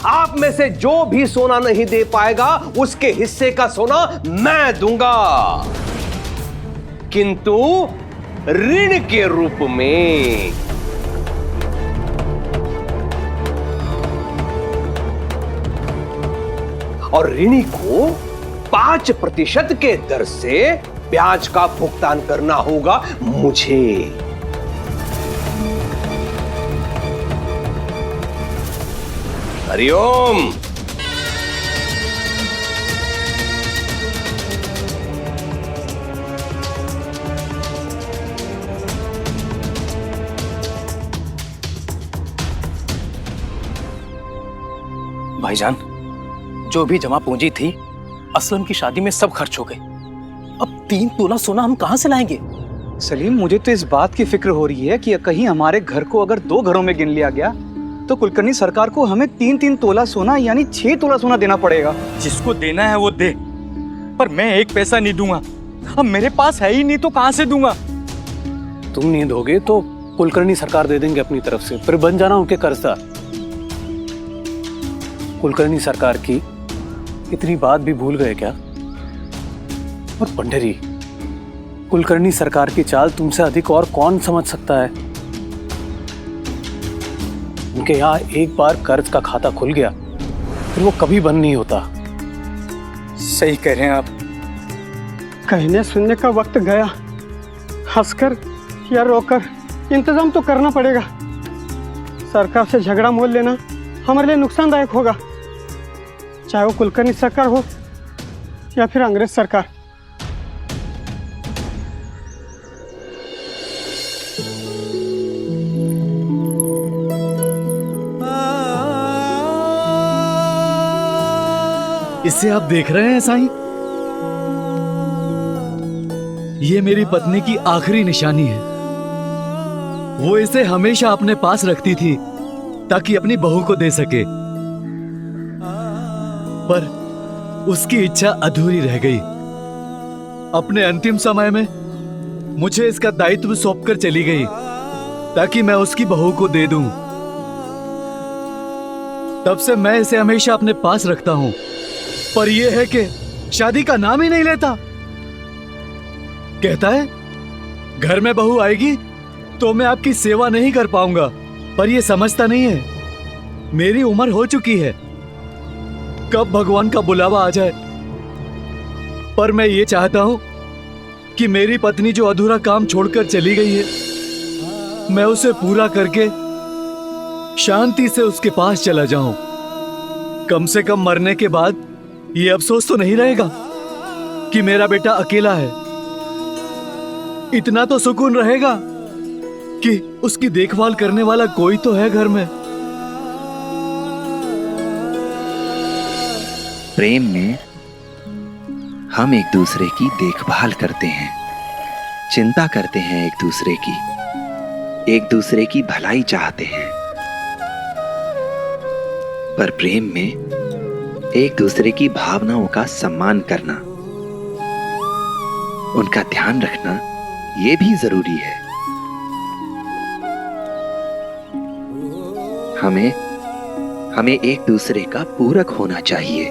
आप में से जो भी सोना नहीं दे पाएगा उसके हिस्से का सोना मैं दूंगा, किंतु ऋण के रूप में। और ऋणी को 5% के दर से ब्याज का भुगतान करना होगा मुझे। हरिओम। भाईजान, जो भी जमा पूंजी थी असलम की शादी में सब खर्च हो गई। अब 3 तोला सोना हम कहां से लाएंगे? सलीम, मुझे तो इस बात की फिक्र हो रही है कि कहीं हमारे घर को अगर 2 घरों में गिन लिया गया तो कुलकर्णी सरकार को हमें 3-3 तोला सोना यानी 6 तोला सोना देना पड़ेगा। जिसको देना है वो दे, पर मैं 1 पैसा नहीं दूंगा। अब मेरे पास है ही नहीं तो कहां से दूंगा? तुम नहीं दोगे तो कुलकर्णी सरकार दे देंगे अपनी तरफ से, फिर बन जाना उनके कर्जदार। कुलकर्णी सरकार की इतनी बात भी भूल गए क्या? और पंडरी, कुलकर्णी सरकार की चाल तुमसे अधिक और कौन समझ सकता है? उनके यहाँ एक बार कर्ज का खाता खुल गया फिर वो कभी बंद नहीं होता। सही कह रहे हैं आप। कहने सुनने का वक्त गया, हंसकर या रोकर इंतजाम तो करना पड़ेगा। सरकार से झगड़ा मोल लेना हमारे लिए नुकसानदायक होगा, चाहे वो कुलकर्णी सरकार हो या फिर अंग्रेज सरकार। इसे आप देख रहे हैं साईं? ये मेरी पत्नी की आखिरी निशानी है। वो इसे हमेशा अपने पास रखती थी ताकि अपनी बहू को दे सके, पर उसकी इच्छा अधूरी रह गई। अपने अंतिम समय में मुझे इसका दायित्व सौंपकर चली गई ताकि मैं उसकी बहू को दे दूं। तब से मैं इसे हमेशा अपने पास रखता हूं, पर यह है कि शादी का नाम ही नहीं लेता। कहता है घर में बहू आएगी तो मैं आपकी सेवा नहीं कर पाऊंगा, पर यह समझता नहीं है मेरी उम्र हो चुकी है, कब भगवान का बुलावा आ जाए। पर मैं ये चाहता हूं कि मेरी पत्नी जो अधूरा काम छोड़कर चली गई है, मैं उसे पूरा करके शांति से उसके पास चला जाऊं। कम से कम मरने के बाद ये अफसोस तो नहीं रहेगा कि मेरा बेटा अकेला है। इतना तो सुकून रहेगा कि उसकी देखभाल करने वाला कोई तो है घर में। प्रेम में हम एक दूसरे की देखभाल करते हैं, चिंता करते हैं एक दूसरे की भलाई चाहते हैं। पर प्रेम में एक दूसरे की भावनाओं का सम्मान करना, उनका ध्यान रखना, ये भी जरूरी है। हमें एक दूसरे का पूरक होना चाहिए।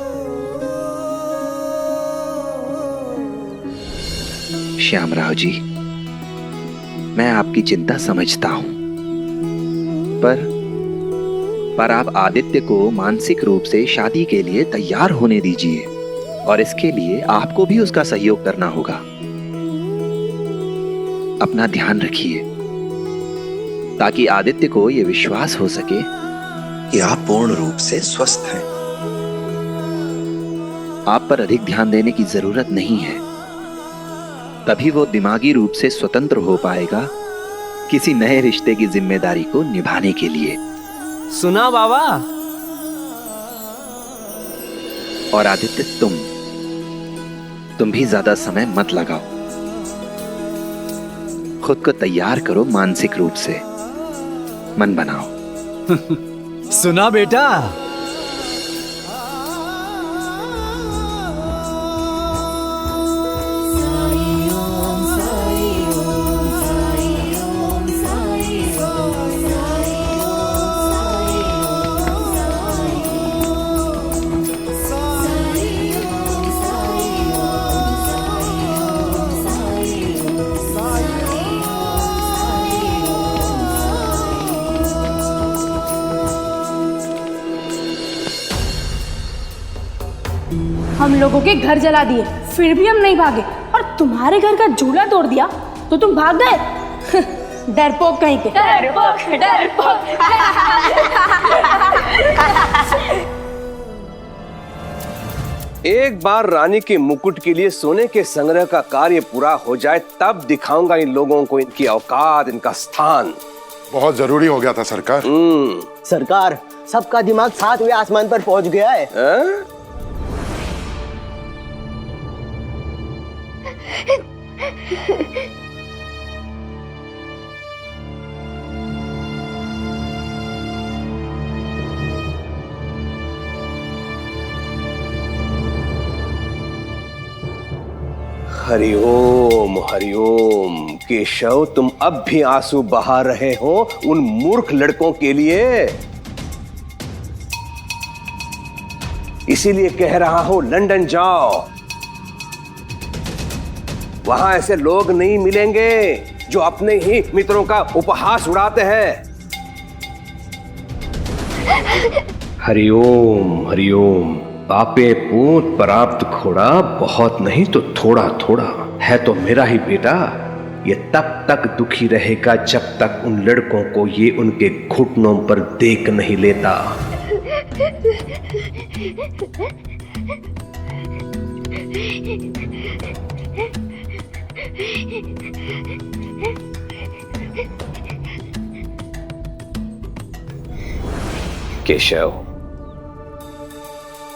श्यामराव जी, मैं आपकी चिंता समझता हूं, पर आप आदित्य को मानसिक रूप से शादी के लिए तैयार होने दीजिए, और इसके लिए आपको भी उसका सहयोग करना होगा। अपना ध्यान रखिए ताकि आदित्य को यह विश्वास हो सके कि आप पूर्ण रूप से स्वस्थ हैं। आप पर अधिक ध्यान देने की जरूरत नहीं है, तभी वो दिमागी रूप से स्वतंत्र हो पाएगा किसी नए रिश्ते की जिम्मेदारी को निभाने के लिए। सुना बाबा? और आदित्य, तुम भी ज्यादा समय मत लगाओ, खुद को तैयार करो, मानसिक रूप से मन बनाओ। सुना बेटा? हम लोगों के घर जला दिए, फिर भी हम नहीं भागे, और तुम्हारे घर का झूला तोड़ दिया तो तुम भाग गए। डरपोक कहीं के। डरपोक, डरपोक। एक बार रानी के मुकुट के लिए सोने के संग्रह का कार्य पूरा हो जाए, तब दिखाऊंगा इन लोगों को इनकी औकात, इनका स्थान। बहुत जरूरी हो गया था सरकार। सरकार, सबका दिमाग 7वें आसमान पर पहुंच गया है। हरिओम हरिओम। केशव, तुम अब भी आंसू बहा रहे हो उन मूर्ख लड़कों के लिए। इसीलिए कह रहा हूं, लंदन जाओ। वहां ऐसे लोग नहीं मिलेंगे जो अपने ही मित्रों का उपहास उड़ाते हैं। हरिओम हरिओम। पापे पूत प्राप्त खोड़ा, बहुत नहीं तो थोड़ा थोड़ा है तो मेरा ही बेटा। ये तब तक दुखी रहेगा जब तक उन लड़कों को ये उनके घुटनों पर देख नहीं लेता। केशव,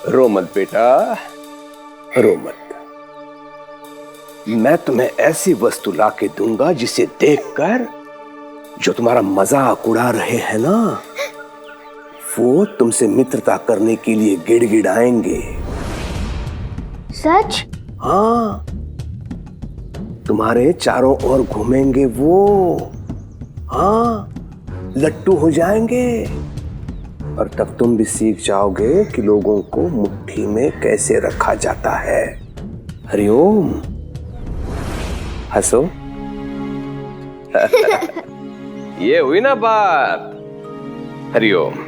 रो मत बेटा, रो मत। मैं तुम्हें ऐसी वस्तु ला के दूंगा जिसे देखकर जो तुम्हारा मजाक उड़ा रहे हैं ना, वो तुमसे मित्रता करने के लिए गिड़गिड़ाएंगे। सच? हाँ, तुम्हारे चारों ओर घूमेंगे वो। हाँ, लट्टू हो जाएंगे। और तब तुम भी सीख जाओगे कि लोगों को मुट्ठी में कैसे रखा जाता है। हरिओम। हंसो। ये हुई ना बात। हरिओम।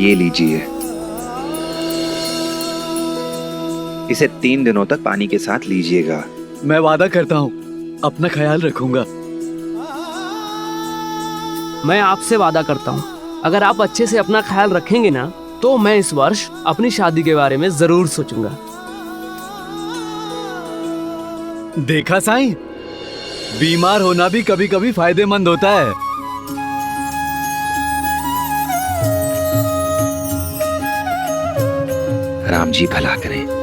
ये लीजिए, इसे 3 दिनों तक पानी के साथ लीजिएगा। मैं वादा करता हूँ अपना ख्याल रखूंगा। मैं आपसे वादा करता हूँ, अगर आप अच्छे से अपना ख्याल रखेंगे ना, तो मैं इस वर्ष अपनी शादी के बारे में जरूर सोचूंगा। देखा साईं, बीमार होना भी कभी कभी फायदेमंद होता है। राम जी भला करें।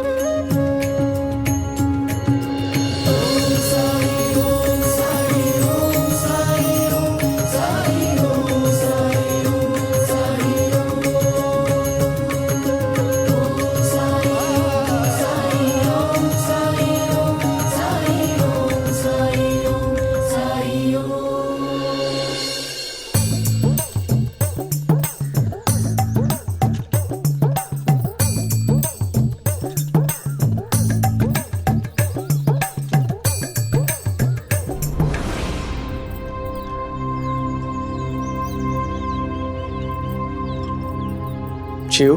शिव,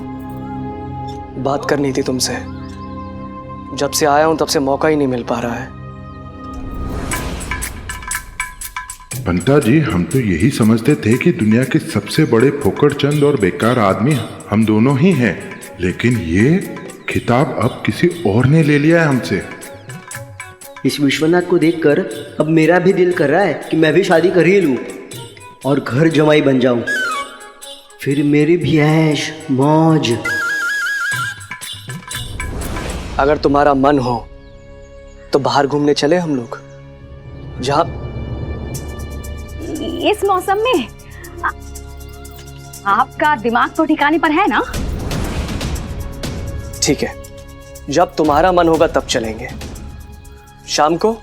बात करनी थी तुमसे। जब से आया हूं तब से मौका ही नहीं मिल पा रहा है। पंता जी, हम तो यही समझते थे कि दुनिया के सबसे बड़े फोकड़चंद और बेकार आदमी हम दोनों ही हैं, लेकिन ये खिताब अब किसी और ने ले लिया है हमसे। इस विश्वनाथ को देखकर अब मेरा भी दिल कर रहा है कि मैं भी शादी कर ही लूं और घर जमाई बन जाऊं, फिर मेरी भी ऐश मौज। अगर तुम्हारा मन हो तो बाहर घूमने चले हम लोग, जहां इस मौसम में आपका दिमाग तो ठिकाने पर है ना? ठीक है, जब तुम्हारा मन होगा तब चलेंगे। शाम को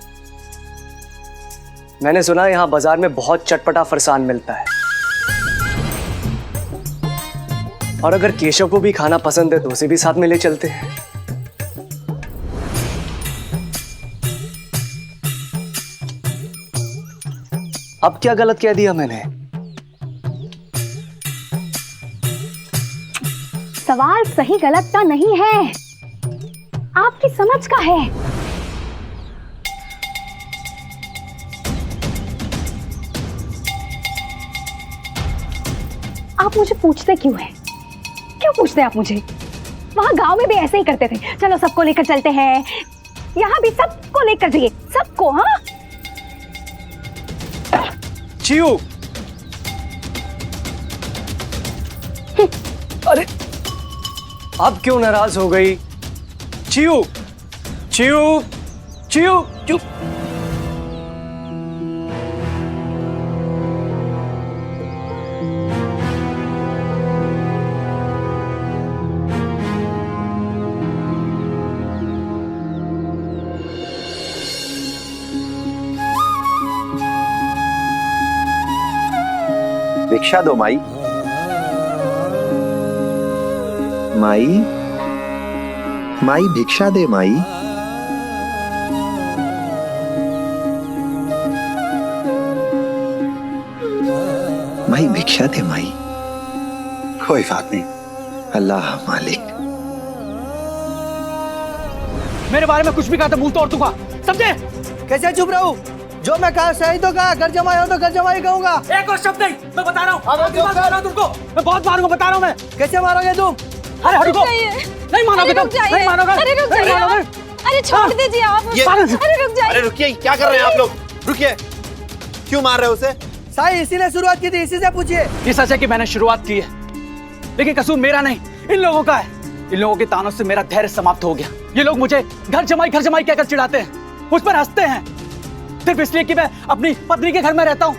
मैंने सुना यहाँ बाजार में बहुत चटपटा फरसान मिलता है, और अगर केशव को भी खाना पसंद है तो उसे भी साथ में ले चलते हैं। अब क्या गलत कह दिया मैंने? सवाल सही गलत का नहीं है, आपकी समझ का है। आप मुझे पूछते क्यों हैं? क्यों पूछते हैं आप मुझे? वहां गांव में भी ऐसे ही करते थे, चलो सबको लेकर चलते हैं, यहाँ भी सबको लेकर जाइए, सबको। हाँ चिऊ, अरे अब क्यों नाराज हो गई? चिऊ चिऊ चिऊ चुप। भिक्षा दो माई। माई माई भिक्षा दे माई। माई भिक्षा दे माई। कोई बात नहीं, अल्लाह मालिक। मेरे बारे में कुछ भी कहा तो मुंह तोड़ दूंगा, समझे? कैसे चुप रहूं? जो मैं कहा सही तो कहा, घर जमाई हो तो घर जमाई कहूंगा। एक और शब्द नहीं, मैं बता रहा हूँ तुमको, मैं बहुत मारूंगा, बता रहा हूँ मैं। कैसे मारोगे तुम? अरे रुको, नहीं मानोगे तुम, नहीं मानोगे, नहीं मानोगे। अरे छोड़ दीजिए आप, अरे रुक जाइए। अरे रुकिए, क्या कर रहे हैं आप लोग? रुकिए, क्यों मार रहे हो उसे? साईं इसी ने शुरुआत की थी, इसी से पूछिए। ये सच है कि मैंने शुरुआत की है, लेकिन कसूर मेरा नहीं, इन लोगों का है। इन लोगों के तानों से मेरा धैर्य समाप्त हो गया। ये लोग मुझे घर जमाई कहकर चिढ़ाते हैं, मुझ पर हंसते हैं, सिर्फ इसलिए कि मैं अपनी पत्नी के घर में रहता हूँ,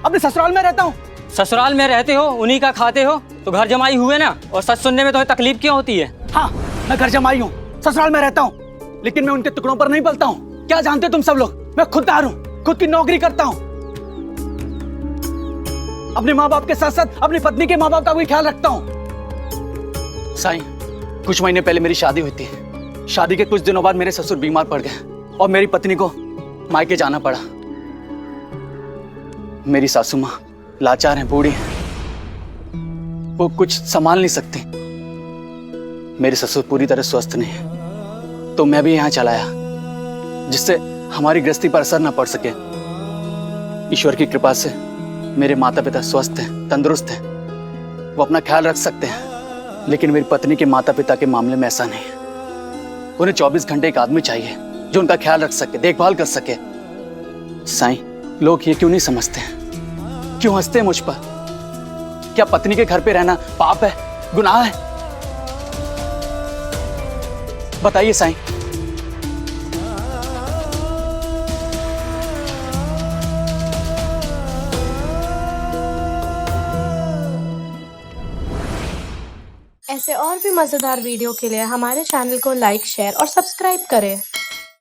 अपने ससुराल में रहता हूँ। ससुराल में रहते हो, उन्हीं का खाते हो, तो घर जमाई हुए ना। और सच सुनने में तुम्हें तकलीफ क्यों होती है? हाँ, मैं घर जमाई हूँ, ससुराल में रहता हूँ, लेकिन मैं उनके टुकड़ों पर नहीं पलता हूँ। क्या जानते हो तुम सब लोग, मैं खुददार हूँ, खुद की नौकरी करता हूँ, अपने माँ बाप के साथ साथ अपनी पत्नी के माँ बाप का भी ख्याल रखता हूँ। साईं, कुछ महीने पहले मेरी शादी हुई थी। शादी के कुछ दिनों बाद मेरे ससुर बीमार पड़ गए और मेरी पत्नी को मायके जाना पड़ा। मेरी सासू माँ लाचार हैं, बूढ़ी हैं, वो कुछ संभाल नहीं सकती। मेरे ससुर पूरी तरह स्वस्थ नहीं है, तो मैं भी यहाँ चला आया, जिससे हमारी गृहस्थी पर असर न पड़ सके। ईश्वर की कृपा से मेरे माता पिता स्वस्थ हैं, तंदुरुस्त हैं, वो अपना ख्याल रख सकते हैं। लेकिन मेरी पत्नी के माता पिता के मामले में ऐसा नहीं है। उन्हें 24 घंटे एक आदमी चाहिए जो उनका ख्याल रख सके, देखभाल कर सके। साईं, लोग ये क्यों नहीं समझते हैं? क्यों हंसते हैं मुझ पर? क्या पत्नी के घर पे रहना पाप है, गुनाह है? बताइए साईं। ऐसे और भी मजेदार वीडियो के लिए हमारे चैनल को लाइक, शेयर और सब्सक्राइब करें।